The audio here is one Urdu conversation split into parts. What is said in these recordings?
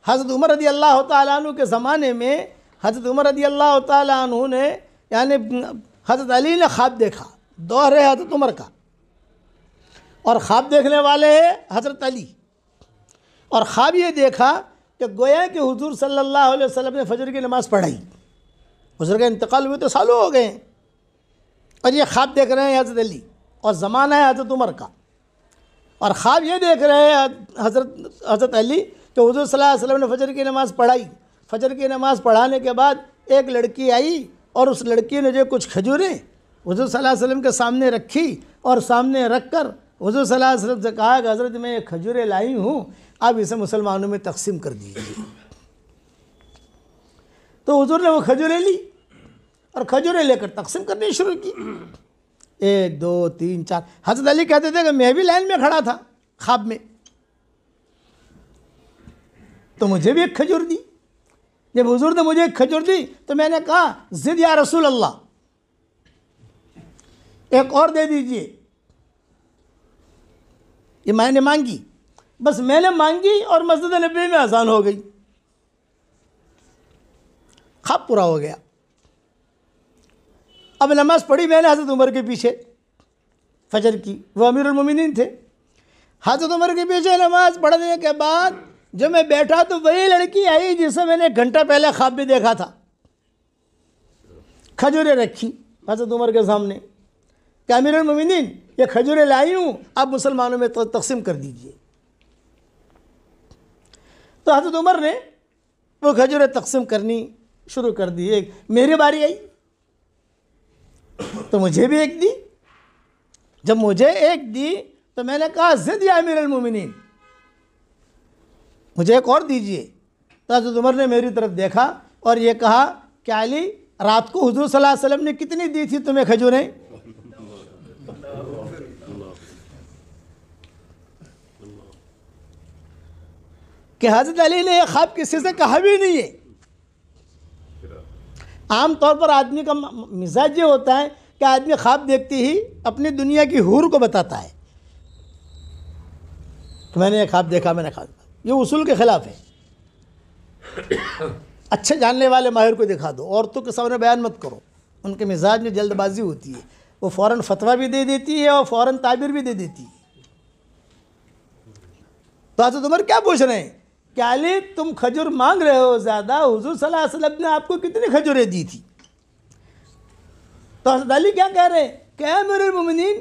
حضرت عمر رضی اللہ تعالیٰ عنہ کے زمانے میں حضرت عمر رضی اللہ تعالیٰ عنہ نے یعنی حضرت علی نے خواب دیکھا، دور ہے حضرت عمر کا، اور خواب دیکھنے والے ہیں حضرت علی، اور خواب یہ دیکھا کہ گویا کہ حضور صلی اللہ علیہ وسلم نے فجر کی نماز پڑھائی، حضور کا انتقال ہوئے تو سالوں ہو گئے ہیں، اور یہ خواب دیکھ رہے ہیں حضرت علی، اور زمانہ ہے حضرت عمر کا، اور خواب یہ دیکھ رہے ہیں حضرت علی کہ حضور صلی اللہ علیہ وسلم نے فجر کی نماز پڑھائی، فجر کی نماز پڑھانے کے بعد ایک لڑکی آئی اور اس لڑکی نے جو کچھ کھجوریں حضور صلی اللہ علیہ وسلم کے سامنے رکھی، اور سامنے رکھ کر حضور صلی اللہ علیہ وسلم سے کہا کہ حضرت میں یہ کھجوریں لائی ہوں، آپ اسے مسلمانوں میں تقسیم کر دیجیے۔ تو حضور نے وہ کھجوریں لی اور کھجوریں لے کر تقسیم کرنی شروع کی، 1 2 3 4۔ حضرت علی کہتے تھے کہ میں بھی لائن میں کھڑا تھا خواب میں، تو مجھے بھی ایک کھجور دی۔ جب حضور نے مجھے ایک کھجور دی تو میں نے کہا زد یا رسول اللہ، ایک اور دے دیجئے۔ یہ میں نے مانگی، بس میں نے مانگی اور مسجد نبوی میں اذان ہو گئی، خواب پورا ہو گیا۔ اب نماز پڑھی میں نے حضرت عمر کے پیچھے فجر کی، وہ امیر المومنین تھے۔ حضرت عمر کے پیچھے نماز پڑھنے کے بعد جب میں بیٹھا تو وہی لڑکی آئی جسے میں نے 1 گھنٹہ پہلے خواب میں دیکھا تھا، کھجوریں رکھی حضرت عمر کے سامنے کہ امیر المومنین یہ کھجوریں لائی ہوں، آپ مسلمانوں میں تقسیم کر دیجئے۔ تو حضرت عمر نے وہ کھجوریں تقسیم کرنی شروع کر دی، میری باری آئی تو مجھے بھی ایک دی۔ جب مجھے ایک دی تو میں نے کہا زد یا امیر المومنین، مجھے ایک اور دیجئے۔ تو حضرت عمر نے میری طرف دیکھا اور یہ کہا کہ علی، رات کو حضور صلی اللہ علیہ وسلم نے کتنی دی تھی تمہیں کھجوریں؟ کہ حضرت علی نے یہ خواب کسی سے کہا بھی نہیں ہے۔ عام طور پر آدمی کا مزاج یہ ہوتا ہے کہ آدمی خواب دیکھتے ہی اپنی دنیا کی حور کو بتاتا ہے کہ میں نے یہ خواب دیکھا، میں نے خواب دیکھا۔ یہ اصول کے خلاف ہے۔ اچھے جاننے والے ماہر کو دکھا دو، عورتوں کے سامنے بیان مت کرو، ان کے مزاج میں جلد بازی ہوتی ہے، وہ فوراً فتویٰ بھی دے دیتی ہے اور فوراً تعبیر بھی دے دیتی ہے۔ تو حضرت عمر کیا پوچھ رہے ہیں کہ علی تم کھجور مانگ رہے ہو زیادہ، حضور صلی اللہ علیہ وسلم نے آپ کو کتنی کھجوریں دی تھی؟ تو حضرت علی کیا کہہ رہے ہیں کہ اے امیر المومنین،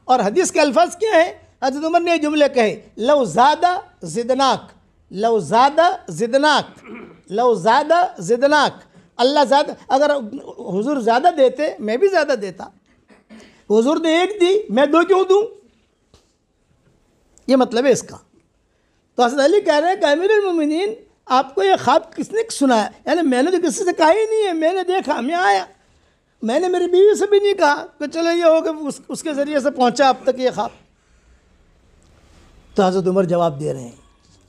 اور حدیث کے الفاظ کیا ہیں؟ حضرت عمر نے یہ جملے کہے، لو زادہ زدناک، لو زادہ زدناک، لو زادہ زدناک، اللہ زیادہ، اگر حضور زیادہ دیتے میں بھی زیادہ دیتا، حضور نے ایک دی میں 2 کیوں دوں؟ یہ مطلب ہے اس کا۔ تو حضرت علی کہہ رہے ہیں کہ امیر المومنین آپ کو یہ خواب کس نے سنایا؟ یعنی میں نے تو کسی سے کہا ہی نہیں ہے، میں نے دیکھا، میں آیا، میں نے میری بیوی سے بھی نہیں کہا کہ چلو یہ ہو کہ اس کے ذریعے سے پہنچا اب تک یہ خواب۔ تو حضرت عمر جواب دے رہے ہیں،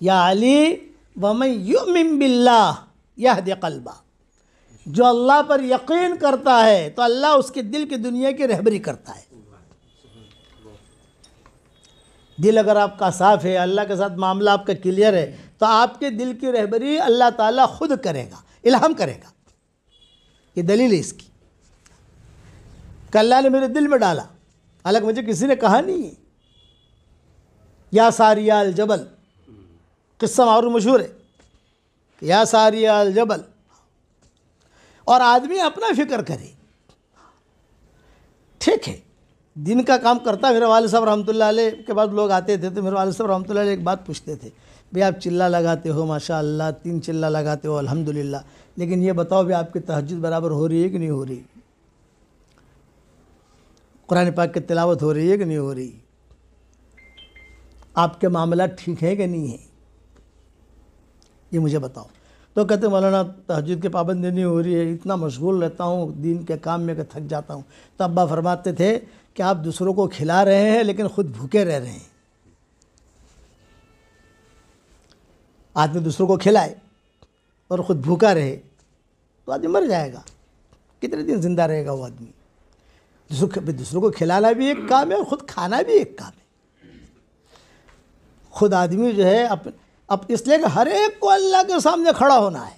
یا علی وَمَن يُؤْمِن بِاللَّهِ يَهْدِ قَلْبَهُ، جو اللہ پر یقین کرتا ہے تو اللہ اس کے دل کی دنیا کی رہبری کرتا ہے۔ دل اگر آپ کا صاف ہے، اللہ کے ساتھ معاملہ آپ کا کلیئر ہے، تو آپ کے دل کی رہبری اللہ تعالیٰ خود کرے گا، الہام کرے گا۔ یہ دلیل ہے اس کی کہ اللہ نے میرے دل میں ڈالا، حالانکہ مجھے کسی نے کہا نہیں ہے۔ یا ساریہ الجبل، قصہ معروف مشہور ہے کہ یا ساریہ الجبل، اور آدمی اپنا فکر کرے، ٹھیک ہے، دن کا کام کرتا ہے۔ میرے والد صاحب رحمۃ اللہ علیہ کے بعد لوگ آتے تھے تو میرے والد صاحب رحمۃ اللہ علیہ ایک بات پوچھتے تھے، بھئی آپ چلہ لگاتے ہو ماشاء اللہ، 3 چلہ لگاتے ہو الحمدللہ، لیکن یہ بتاؤ بھی آپ کی تہجد برابر ہو رہی ہے کہ نہیں ہو رہی؟ قرآن پاک کی تلاوت ہو رہی ہے کہ نہیں ہو رہی؟ آپ کے معاملات ٹھیک ہیں کہ نہیں ہیں؟ یہ مجھے بتاؤ۔ تو کہتے ہیں مولانا تہجد کے پابندی نہیں ہو رہی ہے، اتنا مشغول رہتا ہوں دین کے کام میں کہ تھک جاتا ہوں۔ تو ابا فرماتے تھے کہ آپ دوسروں کو کھلا رہے ہیں لیکن خود بھوکے رہ رہے ہیں۔ آدمی دوسروں کو کھلائے اور خود بھوکا رہے تو آدمی مر جائے گا، کتنے دن زندہ رہے گا وہ آدمی؟ دوسروں کو کھلانا بھی ایک کام ہے اور خود کھانا بھی ایک کام ہے۔ خود آدمی جو ہے اب اس لیے کہ ہر ایک کو اللہ کے سامنے کھڑا ہونا ہے.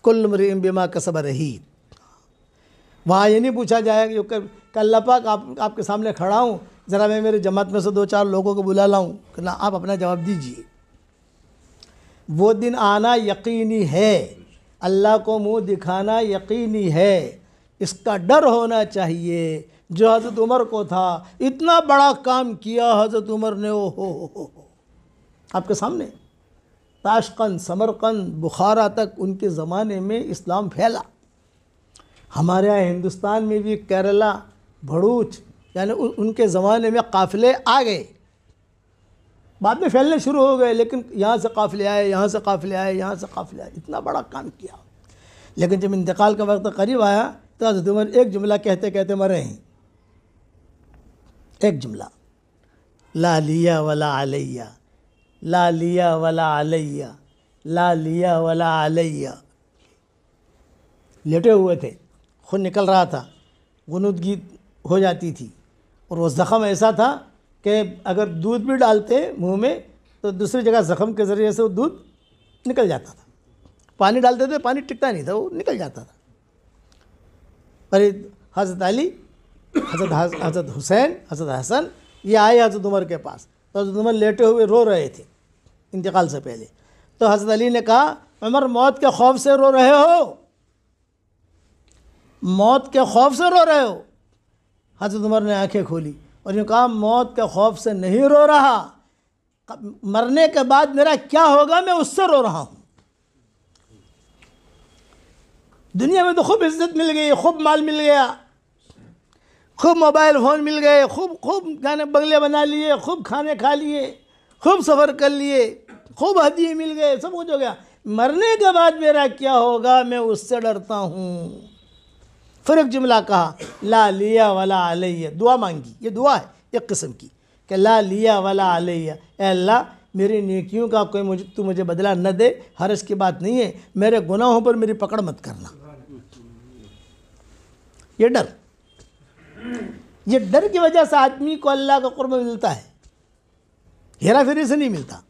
کل امرئ بما کسب رہین. وہاں یہ نہیں پوچھا جائے کہ اللہ پاک آپ کے سامنے کھڑا ہوں، ذرا میں میری جماعت میں سے 2-4 لوگوں کو بلا لاؤں، کہ نہ، آپ اپنا جواب دیجئے. وہ دن آنا یقینی ہے، اللہ کو منہ دکھانا یقینی ہے. اس کا ڈر ہونا چاہیے جو حضرت عمر کو تھا. اتنا بڑا کام کیا حضرت عمر نے، او ہو آپ کے سامنے. تاشقند، سمرقند، بخارا تک ان کے زمانے میں اسلام پھیلا. ہمارے یہاں ہندوستان میں بھی کیرلا، بھڑوچ، یعنی ان کے زمانے میں قافلے آ گئے، بعد میں پھیلنے شروع ہو گئے، لیکن یہاں سے قافلے آئے، یہاں سے قافلے آئے، یہاں سے قافلے آئے. اتنا بڑا کام کیا. لیکن جب انتقال کا وقت قریب آیا تو حضرت عمر ایک جملہ کہتے کہتے مرے ہیں. ایک جملہ، لا لیا ولا علیہ، لا لیا ولا علیہ، لا لیا ولا علیہ. لیٹے ہوئے تھے، خون نکل رہا تھا، غنودگی ہو جاتی تھی، اور وہ زخم ایسا تھا کہ اگر دودھ بھی ڈالتے منہ میں تو دوسری جگہ زخم کے ذریعے سے وہ دودھ نکل جاتا تھا. پانی ڈالتے تھے، پانی ٹکتا نہیں تھا، وہ نکل جاتا تھا. پر حضرت علی، حضرت حسین، حضرت حسن یہ آئے حضرت عمر کے پاس، تو حضرت عمر لیٹے ہوئے رو رہے تھے انتقال سے پہلے. تو حضرت علی نے کہا، عمر موت کے خوف سے رو رہے ہو؟ موت کے خوف سے رو رہے ہو؟ حضرت عمر نے آنکھیں کھولی اور یہ کہا، موت کے خوف سے نہیں رو رہا، مرنے کے بعد میرا کیا ہوگا میں اس سے رو رہا ہوں. دنیا میں تو خوب عزت مل گئی، خوب مال مل گیا، خوب موبائل فون مل گئے، خوب گانے بنگلے بنا لیے، خوب کھانے کھا لیے، خوب سفر کر لیے، خوب ہدیے مل گئے، سب کچھ ہو گیا. مرنے کے بعد میرا کیا ہوگا میں اس سے ڈرتا ہوں. پھر ایک جملہ کہا، لا لیا ولا علیہ. دعا مانگی، یہ دعا ہے ایک قسم کی، کہ لا لیا ولا علیہ، اے اللہ میری نیکیوں کا کوئی تو مجھے بدلہ نہ دے، حرج کی بات نہیں ہے، میرے گناہوں پر میری پکڑ مت کرنا. یہ ڈر، یہ ڈر کی وجہ سے آدمی کو اللہ کا قرب ملتا ہے، ہیرا پھیری سے نہیں ملتا.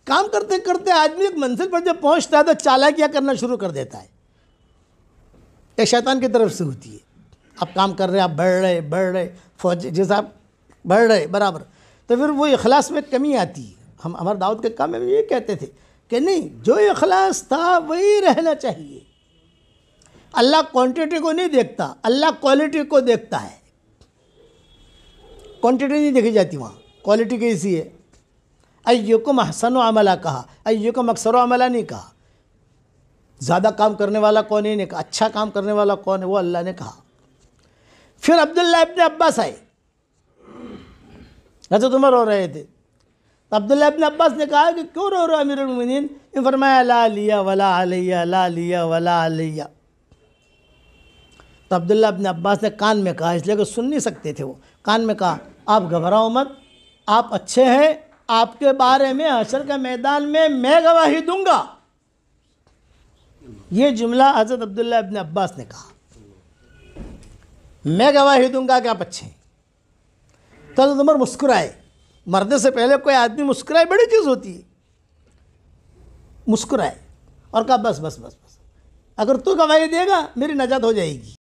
کام کرتے کرتے آدمی ایک منزل پر جب پہنچتا ہے تو چالاکیاں کرنا شروع کر دیتا ہے. ایک شیطان کی طرف سے ہوتی ہے. آپ کام کر رہے ہیں، آپ بڑھ رہے فوج جیسا آپ بڑھ رہے برابر، تو پھر وہ اخلاص میں کمی آتی ہے. ہم ہمارے دعوت کے کام میں یہ کہتے تھے کہ نہیں، جو اخلاص تھا وہی رہنا چاہیے. اللہ کوانٹٹی کو نہیں دیکھتا، اللہ کوالٹی کو دیکھتا ہے. کوانٹٹی نہیں دیکھی جاتی وہاں، کوالٹی کیسی ہے. ایکم احسن عملا کہا، ایکم اکثر عملا نہیں کہا. زیادہ کام کرنے والا کون ہے نہیں کہا، اچھا کام کرنے والا کون ہے وہ اللہ نے کہا. پھر عبداللہ ابن عباس آئے، حضرت عمر رو رہے تھے. عبداللہ ابن عباس نے کہا کہ کیوں رو رہے امیر المومنین؟ نے فرمایا، لا لیا ولا علیہ، لا لیا ولا علیہ. تو عبداللہ ابن عباس نے کان میں کہا، اس لیے کہ سن نہیں سکتے تھے وہ، کان میں کہا، آپ گھبراؤ مت، آپ اچھے ہیں، آپ کے بارے میں حشر کے میدان میں گواہی دوں گا. یہ جملہ حضرت عبداللہ ابن عباس نے کہا، میں گواہی دوں گا کہ آپ اچھے ہیں. تو حضرت عمر مسکرائے. مرنے سے پہلے کوئی آدمی مسکرائے بڑی چیز ہوتی ہے. مسکرائے اور کہا، بس بس بس بس، اگر تو گواہی دے گا میری نجات ہو جائے گی.